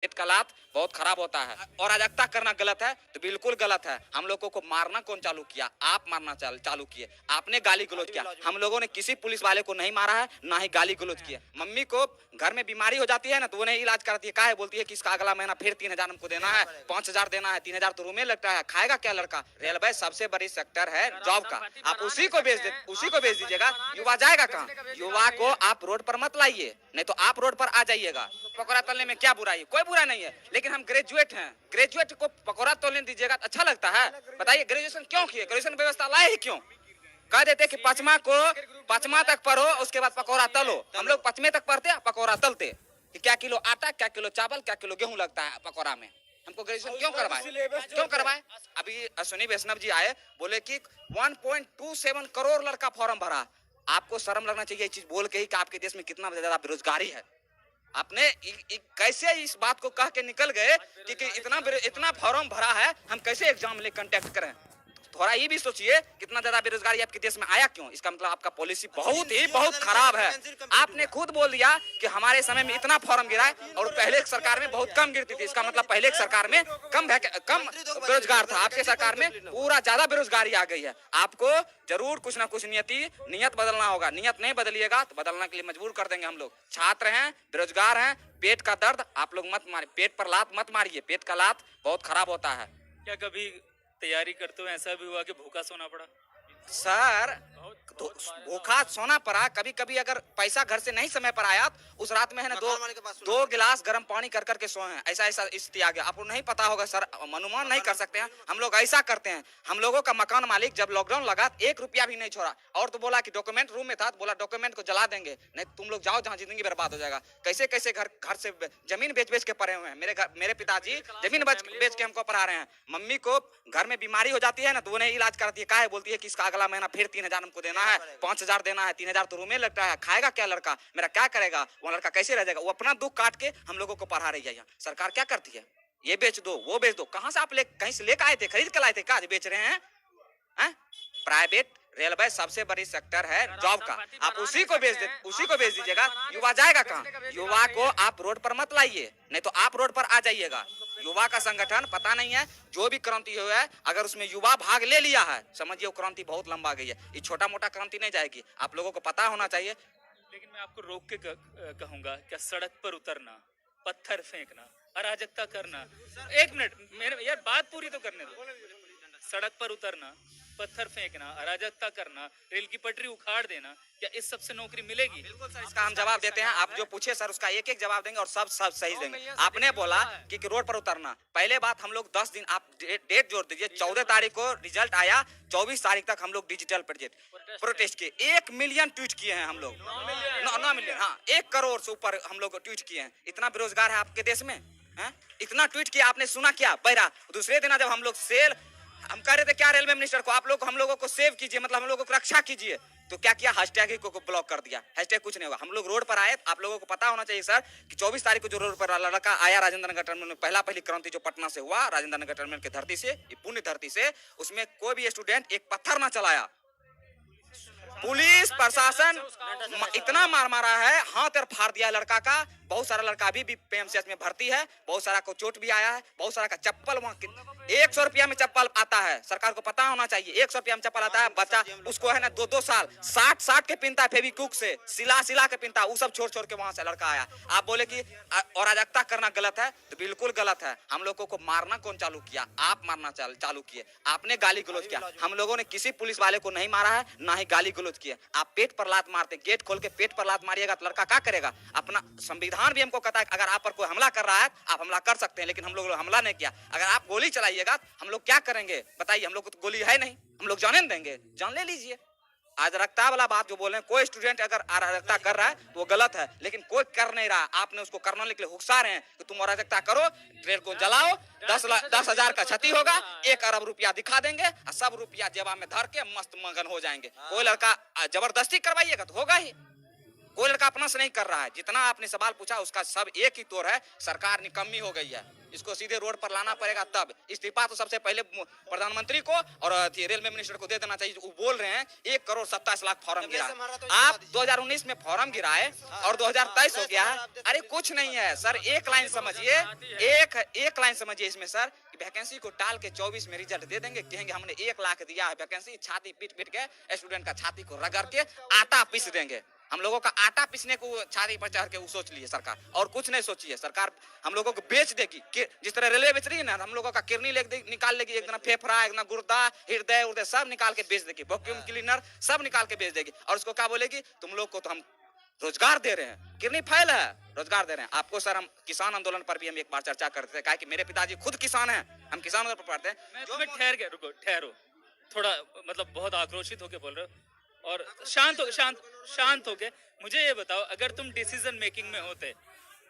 पेट का लात बहुत खराब होता है और अराजकता करना गलत है तो बिल्कुल गलत है। हम लोगों को मारना कौन चालू किया? आप मारना चालू किए, आपने गाली गलौज किया। हम लोगों ने किसी पुलिस वाले को नहीं मारा है, ना ही गाली गलौज किया। मम्मी को घर में बीमारी हो जाती है ना तो वो नहीं इलाज कराती है, काहे बोलती है कि इसका अगला महीना फिर 3,000 हमको देना है, 5,000 देना है, 3,000 तो रूम में लगता है, खाएगा क्या लड़का? रेलवे सबसे बड़ी सेक्टर है जॉब का, आप उसी को बेच दीजिएगा। युवा जाएगा कहाँ? युवा को आप रोड पर मत लाइए, नहीं तो आप रोड पर आ जाइएगा। पकौड़ा तलने में क्या बुराई? कोई बुरा नहीं है, लेकिन हम ग्रेजुएट हैं, ग्रेजुएट को पकौड़ा तोलने दीजिएगा अच्छा लगता है? बताइए, ग्रेजुएशन क्यों किए? ग्रेजुएशन व्यवस्था लाए ही क्यों? कह देते कि पचमा तक पढ़ो, उसके बाद पकौड़ा तलो। हम लोग 5वें तक पढ़ते पकौड़ा तलते कि क्या किलो आटा, क्या किलो चावल, क्या किलो गेहूं लगता है पकौड़ा में। हमको ग्रेजुएशन क्यों करवाए? अभी अश्विनी वैष्णव जी आए, बोले कि 1.27 करोड़ लड़का फॉर्म भरा। आपको शर्म लगना चाहिए चीज बोल के ही कि आपके देश में कितना ज्यादा बेरोजगारी है। आपने कैसे इस बात को कह के निकल गए कि इतना फॉर्म भरा है, हम कैसे एग्जाम ले कंडक्ट करें? थोड़ा ये भी सोचिए कितना ज्यादा बेरोजगारी आपके देश में आया क्यों? इसका मतलब आपका पॉलिसी बहुत खराब है। आपने खुद बोल दिया कि हमारे समय में इतना फॉर्म गिरा है और पहले सरकार में बहुत कम गिरती थी। इसका मतलब पहले सरकार में कम बेरोजगार था, आपके सरकार में पूरा ज्यादा बेरोजगारी आ गई है। आपको जरूर कुछ ना कुछ नियत बदलना होगा। नियत नहीं बदलिएगा तो बदलने के लिए मजबूर कर देंगे हम लोग। छात्र हैं, बेरोजगार हैं, पेट का दर्द आप लोग मत मारिए, पेट पर लात मत मारिए, पेट का लात बहुत खराब होता है। क्या कभी तैयारी करते हुए ऐसा भी हुआ कि भूखा सोना पड़ा? सर, भूखा सोना पड़ा। कभी कभी अगर पैसा घर से नहीं समय पर आया तो उस रात में है ना दो गिलास गर्म पानी कर करके सोए हैं। ऐसा स्थिति आ गया। आपको नहीं पता होगा सर, अनुमान नहीं कर सकते हैं। हम लोग ऐसा करते हैं। हम लोगों का मकान मालिक जब लॉकडाउन लगा 1 रुपया भी नहीं छोड़ा, और तो बोला कि डॉक्यूमेंट रूम में था तो बोला डॉक्यूमेंट को जला देंगे, नहीं तुम लोग जाओ जहाँ जिंदगी बर्बाद हो जाएगा। कैसे कैसे घर से जमीन बेच के पढ़े हुए हैं। मेरे पिताजी जमीन बेच के हमको पढ़ा रहे हैं। मम्मी को घर में बीमारी हो जाती है ना तो वो नहीं इलाज कराती है, काहे बोलती है कि इसका अगला महीना फिर 3,000 हमको देना है, 5,000 देना है, 3,000 तो रूम में लगता है, खाएगा क्या लड़का? मेरा क्या करेगा? वो लड़का कैसे रह जाएगा? वो अपना दुख काट के हम लोगों को पढ़ा रही है। यहाँ सरकार क्या करती है? ये बेच दो, वो बेच दो। कहां से आप कहीं से लेकर आए थे? खरीद कर लाए थे? क्या बेच रहे हैं? प्राइवेट रेलवे सबसे बड़ी सेक्टर है जॉब का, आप उसी को बेच दीजिएगा। युवा जाएगा कहाँ? युवा को आप रोड पर मत लाइए, नहीं तो आप रोड पर आ जाइएगा। युवा का संगठन पता नहीं है, जो भी क्रांति हुआ है अगर उसमें युवा भाग ले लिया है, समझिए वो क्रांति बहुत लंबा गई है। ये छोटा मोटा क्रांति नहीं जाएगी, आप लोगों को पता होना चाहिए। लेकिन मैं आपको रोक के कहूंगा, क्या सड़क पर उतरना, पत्थर फेंकना, अराजकता करना, 1 मिनट मेरे यार बात पूरी तो करने दो। सड़क पर उतरना, पत्थर फेंकना, अराजकता करना, रेल की पटरी उखाड़ देना, क्या इस सब से नौकरी मिलेगी? बिल्कुल सर, इसका हम जवाब देते हैं। आप जो पूछे सर उसका एक जवाब देंगे और सब सही देंगे। आपने बोला कि रोड पर उतरना, पहले बात हम लोग 10 दिन आप डेट जोड़ दीजिए। 14 तारीख को रिजल्ट आया, 24 तारीख तक हम लोग डिजिटल प्रोटेस्ट किए। 1 मिलियन ट्वीट किए हैं हम लोग, 9 मिलियन, हाँ 1 करोड़ से ऊपर हम लोग ट्वीट किए हैं। इतना बेरोजगार है आपके देश में? इतना ट्वीट किया, आपने सुना क्या? बहरा दूसरे दिन जब हम लोग हम कह रहे थे क्या रेलवे मिनिस्टर को, आप लोग हम लोगों को सेव कीजिए, मतलब हम लोगों को रक्षा कीजिए, तो क्या किया? हैशटैग ही को ब्लॉक कर दिया। हैशटैग कुछ नहीं होगा। हम लोग रोड पर आए, आप लोगों को पता होना चाहिए सर कि 24 तारीख को जो रोड पर लड़का आया राजेंद्र नगर टर्मिनल में, पहली क्रांति जो पटना से हुआ राजेंद्र नगर टर्मिनल की धरती से, पुण्य धरती से, उसमें कोई भी स्टूडेंट एक पत्थर ना चलाया। पुलिस प्रशासन इतना मारा है, हाथ और फाड़ दिया लड़का का। बहुत सारा लड़का अभी भी पीएमसीएच में भर्ती है, बहुत सारा को चोट भी आया है, बहुत सारा का चप्पल वहाँ 100 रुपया में चप्पल आता है। सरकार को पता होना चाहिए 100 रुपया में चप्पल आता है। बच्चा उसको है ना 2-2 साल 60 के पिनता है, फेविक्विक से सिला के पिनता है। वो सब छोड़ के वहां से लड़का आया। आप बोले कि अराजकता करना गलत है तो बिल्कुल गलत है। हम लोगों को मारना कौन चालू किया? आप मारना चालू किए, आपने गाली गलौज किया। हम लोगों ने किसी पुलिस वाले को नहीं मारा है, ना ही गाली गलौज किया। आप पेट पर लात मारते, गेट खोल के पेट पर लात मारिएगा तो लड़का क्या करेगा? अपना संविधान भी हमको कहता है अगर आप पर कोई हमला कर रहा है आप हमला कर सकते हैं, लेकिन हम लोग हमला नहीं किया। अगर आप गोली चलाइएगा हम लोग क्या करेंगे बताइए? हम लोग को तो गोली है नहीं, हम लोग जाने देंगे? जान ले लीजिए। अराजकता वाला बात जो बोल रहे हैं, कोई स्टूडेंट अगर अराजकता कर रहा है तो वो गलत है, लेकिन कोई कर नहीं रहा। आपने उसको करने के लिए उकसा रहे हैं कि तुम अराजकता करो, ट्रेन को जलाओ, 10,000 का क्षति होगा, 1 अरब रुपया दिखा देंगे और सब रुपया जेबा में धर के मस्त मगन हो जाएंगे। कोई लड़का जबरदस्ती करवाइएगा तो होगा ही, कोई लड़का अपना से नहीं कर रहा है। जितना आपने सवाल पूछा उसका सब एक ही तोड़ है, सरकार निकम्मी हो गई है। इसको सीधे रोड पर लाना पड़ेगा। तब इस्तीफा तो सबसे पहले प्रधानमंत्री को और रेलवे मिनिस्टर को दे देना चाहिए। वो बोल रहे हैं 1,27,00,000 फॉर्म गिरा। आप 2019 में फॉर्म गिराए और 2023 हो गया है। अरे कुछ नहीं है सर, एक लाइन समझिए, एक लाइन समझिए इसमें सर, वैकेंसी को टाल के 24 में रिजल्ट दे देंगे, कहेंगे हमने 1 लाख दिया है वैकेंसी, छाती पीट पीट के स्टूडेंट का छाती को रगड़ के आटा पीस देंगे। हम लोगों का आटा पीसने को छाती पर चढ़ के वो सोच लिए सरकार, और कुछ नहीं सोची है सरकार। हम लोगों को बेच देगी, जिस तरह रेलवे बेच रही है ना, हम लोगों का किडनी निकाल लेगी, एक दिन फेफड़ा, एक दिन गुर्दा, हृदय उर्दय सब निकाल के बेच देगी, वैक्यूम क्लीनर सब निकाल के बेच देगी। और उसको क्या बोलेगी, तुम लोग को तो हम रोजगार दे रहे हैं, किडनी फाइल है, रोजगार दे रहे हैं आपको। सर हम किसान आंदोलन पर भी हम एक बार चर्चा करते थे, कहा कि मेरे पिताजी खुद किसान हैं, हम किसान आंदोलन पर पढ़ते हैं। जो मैं ठहर गया, रुको ठहरो थोड़ा, मतलब बहुत आक्रोशित होके बोल रहे हो और शांत हो के मुझे ये बताओ, अगर तुम डिसीजन मेकिंग में होते,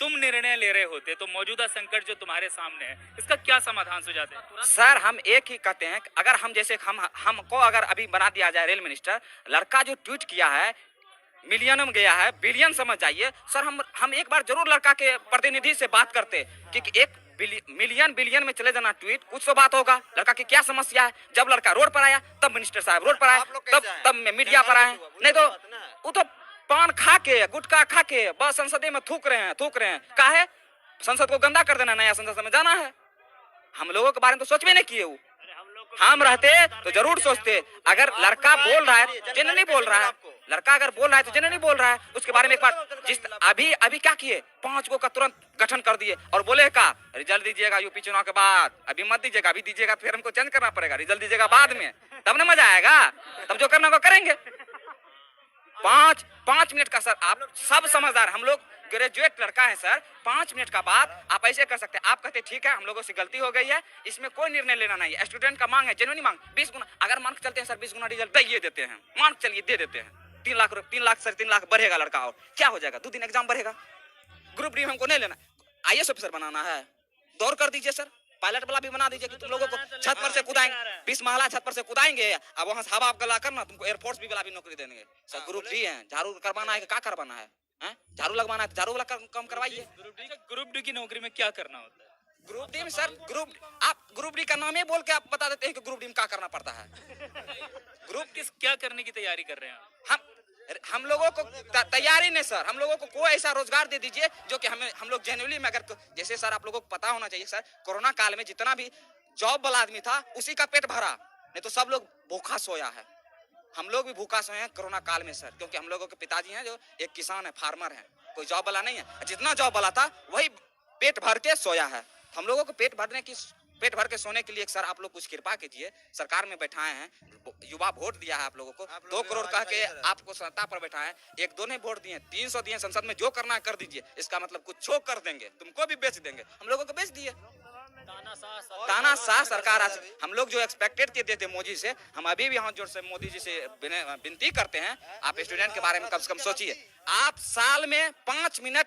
तुम निर्णय ले रहे होते, तो मौजूदा संकट जो तुम्हारे सामने है इसका क्या समाधान सुझाते? सर हम एक ही कहते हैं, अगर हम जैसे हमको अगर अभी बना दिया जाए रेल मिनिस्टर, लड़का जो ट्वीट किया है मिलियन में गया है, बिलियन समझ जाइए सर। हम एक बार जरूर लड़का के प्रतिनिधि से बात करते कि एक मिलियन बिलियन में चले जाना ट्वीट, कुछ तो बात होगा, लड़का की क्या समस्या है। जब लड़का रोड पर आया तब मिनिस्टर साहब रोड पर आए, तब मीडिया पर आए। नहीं तो वो तो पान खा के गुटखा खा के बस संसदीय में थूक रहे हैं। का है संसद को गंदा कर देना, नया संसद में जाना है। हम लोगों के बारे में तो सोच भी नहीं किए। हम रहते तो जरूर सोचते। अगर लड़का बोल रहा है, जनरली बोल रहा है, लड़का अगर बोल रहा है तो जनरली बोल रहा है, उसके बारे में एक बार जिस अभी क्या किए, 5 गो का तुरंत गठन कर दिए और बोले का रिजल्ट दीजिएगा यूपी चुनाव के बाद, अभी मत दीजिएगा, अभी दीजिएगा फिर हमको चेंज करना पड़ेगा, रिजल्ट दीजिएगा बाद में, तब ना मजा आएगा, तब जो करना वो करेंगे। 5 मिनट का सर, आप सब समझदार, हम लोग ग्रेजुएट लड़का है सर, 5 मिनट का बात आप ऐसे कर सकते हैं। आप कहते ठीक है हम लोगों से गलती हो गई है, इसमें कोई निर्णय लेना नहीं है, स्टूडेंट का मांग है, जेन्युइन मांग, 20 गुना अगर मान के चलते हैं सर, 20 गुना रिजल्ट दे देते हैं, मान के चलिए दे देते हैं, 3 लाख सर 3 लाख बढ़ेगा लड़का, और क्या हो जाएगा, 2 दिन एग्जाम बढ़ेगा। ग्रुप डी हमको नहीं लेना, IAS ऑफिसर बनाना है, दौड़ कर दीजिए सर, पायलट वाला भी बना दीजिए कि तुम लोगों को छत पर से कूदाएंगे, 20 महला छत पर से कूदाएंगे, अब वहां से हवा आप गला करना, तुमको एयरफोर्स भी वाला भी नौकरी देंगे सर। ग्रुप डी है, झाड़ू करवाना है, क्या करवाना है, झाड़ू लगवाना है, झाड़ू वाला कम करवाइए। ग्रुप डी की नौकरी में क्या करना होता है? ग्रुप डी में सर, आप ग्रुप डी का नाम ही बोल के आप बता देते हैं कि ग्रुप डी में क्या करना पड़ता है। क्या करने की तैयारी कर रहे हैं हम लोगों को तैयारी नहीं सर, हम लोगों को कोई ऐसा रोजगार दे दीजिए जो कि हम लोग जेन्युइनली में, अगर जैसे सर आप लोगों को पता होना चाहिए सर, कोरोना काल में जितना भी जॉब वाला आदमी था उसी का पेट भरा, नहीं तो सब लोग भूखा सोया है। हम लोग भी भूखा सोए हैं कोरोना काल में सर, क्योंकि हम लोगों के पिताजी हैं जो एक किसान है, फार्मर है, कोई जॉब वाला नहीं है। जितना जॉब वाला था वही पेट भर के सोया है। हम लोगों को पेट भर के सोने के लिए सर आप लोग कुछ कृपा कीजिए, सरकार में बैठाए हैं, युवा वोट दिया है आप लोगों को, 2 करोड़ कह के आपको सत्ता पर बैठाए हैं, 1-2 नहीं वोट दिए, 300 दिए, संसद में जो करना है कर दीजिए, इसका मतलब कुछ छो कर देंगे, तुमको भी बेच देंगे, हम लोगों को बेच दिए। तानाशाह सरकार, हम लोग जो एक्सपेक्टेड किए थे मोदी से, हम अभी भी हाथ जोड़ से मोदी जी से विनती करते हैं, आप स्टूडेंट के बारे में कम से कम सोचिए। आप साल में 5 मिनट